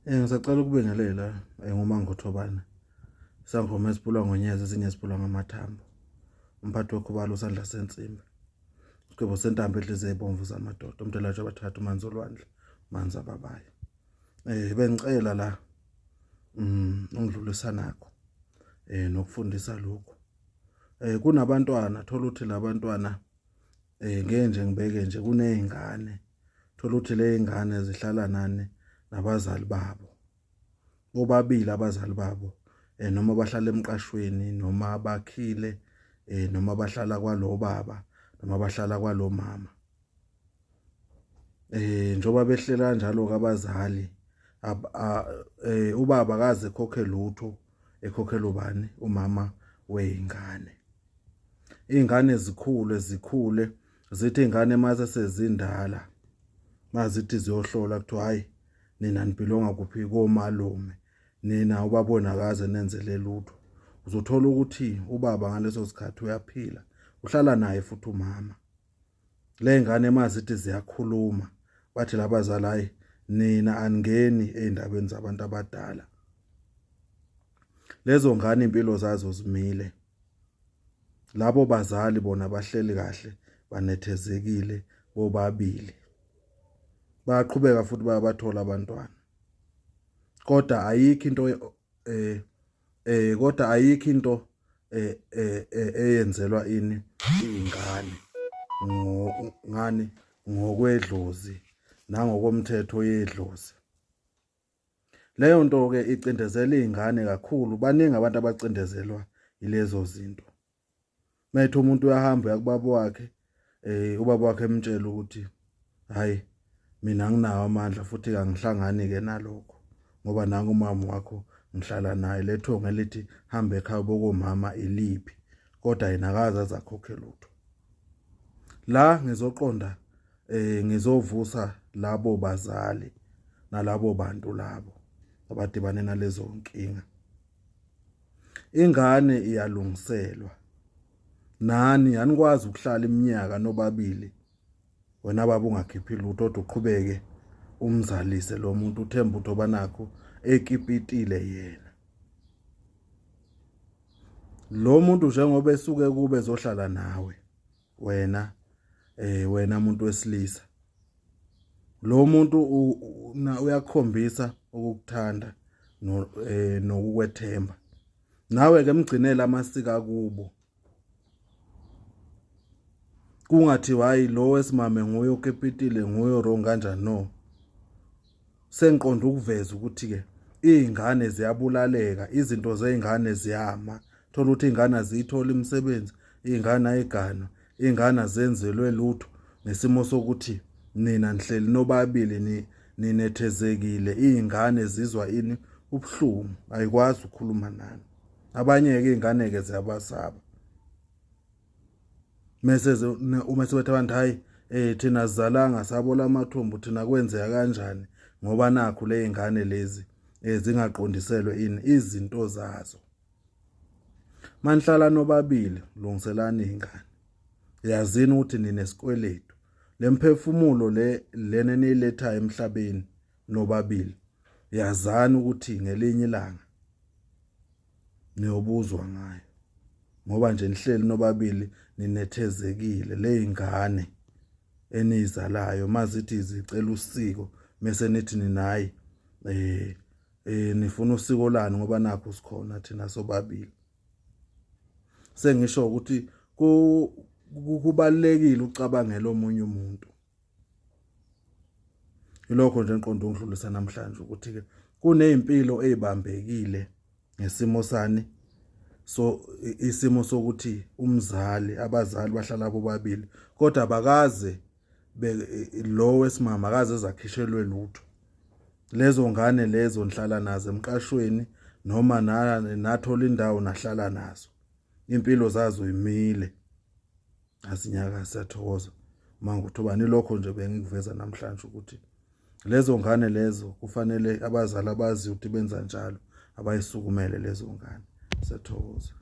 Ngisacela ukubingelela nguMangothobane. Sangoma esiphulwa ngonyezi ezinye esiphulwa ngamathambo. Umphathi wokhubalo usandla sensimbi. Isigwebo sentambo edlize ibomvu zamadoda. Umntelatshe abathathu manzi olwandle, manzi ababayo. Bengicela la ungidlulisanakho nokufundisa lokho. Kunabantwana thola ukuthi labantwana ngeke nje ngibeke nje kunezingane. Thola ukuthi lezingane zihlala nani nabazali babo. Bobabili abazali babo noma bahlala emqashweni noma bakhile noma bahlala kwalo baba noma bahlala kwalo mama. Njoba behlela kanjalo kabazali ubaba akaze ekhokhe lutho ekhokhela ubani umama weingane. Izingane zikhule zithi izingane mase sezindala mazithi ziyohlola kuthiwa hayi nina nibhilonga kuphi komalume nina ubabona akaze nenzele lutho. Uzothola ukuthi ubaba ngaleso sikhathi uyaphila uhlala naye futhi umama. Le ngane mazithi ziyakhuluma bathi labazali hayi nina angeni endabeni zabantu abadala. Lezo ngane impilo zazo zimile. Labo bazali bona bahleli kahle banethezekile bobabili. Bayaqhubeka futhi bayabathola abantwana. Kodwa ayikho into eyenzelwa ini izingane ngani ngokwedlozi nangokomthetho yedlozi. Leyo nto ke icindezela izingane kakhulu. Baningi abantu abacindezelwa ilezo zinto. Methe umuntu uyahamba yakubaba wakhe ubaba wakhe emtshela ukuthi hayi mina anginawo amandla futhi kangihlangani ke nalokho ngoba nangu umama wakho ngihlala naye letho ngelithi hambe ekhaya bokomama iliphi kodwa yena akaza zakhokhe lutho. La ngizoqonda ngizovusa labo bazali nalabo bantu labo abadibane nalezo nkinga. Ingane iyalungiselwa. Nani anikwazi ukuhlala iminyaka nobabili wena baba ungakhiphi lutho kodwa uqhubeke umzalise lo muntu uthemba ukuthi obanakho ekipitile yena. Lo muntu njengoba esuke kube ezohlala nawe wena umuntu wesilisa. Lo muntu uyakhombisa ukukuthanda nokukwethemba. Nawe ke mgcinela amasiko akubo. Kungathi hayi lo wesimame nguye okepitile nguye wrong kanjani no. Sengiqonda ukuveza ukuthi ke izingane ziyabulaleka, izinto zeingane ziyama. Thola ukuthi izingane azithola imisebenzi, izingane ayigana, izingane azenzelwe lutho ngesimo sokuthi nina nihleli nobabili ninethezekile. Izingane zizwa ini ubhlungu ayikwazi ukukhuluma nani. Abanye ke izingane ke ziyabasaba. Mase bethi abantu hayi thina sizalanga sabola amathumbu thina kwenzeka kanjani ngoba nakho le zingane lezi zingaqondiselwe ini izinto zazo. Manihlala nobabili lungiselani izingane. Yazini ukuthi ninesikweletu. Lemphefumulo lena eniletha emhlabeni nobabili. Yazani ukuthi ngelinye ilanga niyobuzwa ngayo. Ngoba nje nihleli nobabili ninethezekile lezingane enizalayo mazithi izicela usiko mase nithi ninayi nifuna usiko lani ngoba nakho sikhona thina sobabili. Sengisho ukuthi kubalekile ucabangela omunye umuntu. Ilokho nje enqondo ungidlulisa namhlanje ukuthi ke kunezimpilo ezibambekile ngesimo sani so isimo sokuthi abazali bahlala bobabili kodwa bakaze lo wesimama akaze zakhishelwe lutho. Lezo ngane lezo nihlala nazo emqashweni noma nathola indawo nahlala nazo. Impilo zazo imile. Asinyaka siyathokoza Mangothobane. Lokho nje bengikuveza namhlanje ukuthi lezo ngane lezo kufanele abazali abazi ukuthi benza njalo abayisukumele lezo ngane. Siyathokoza.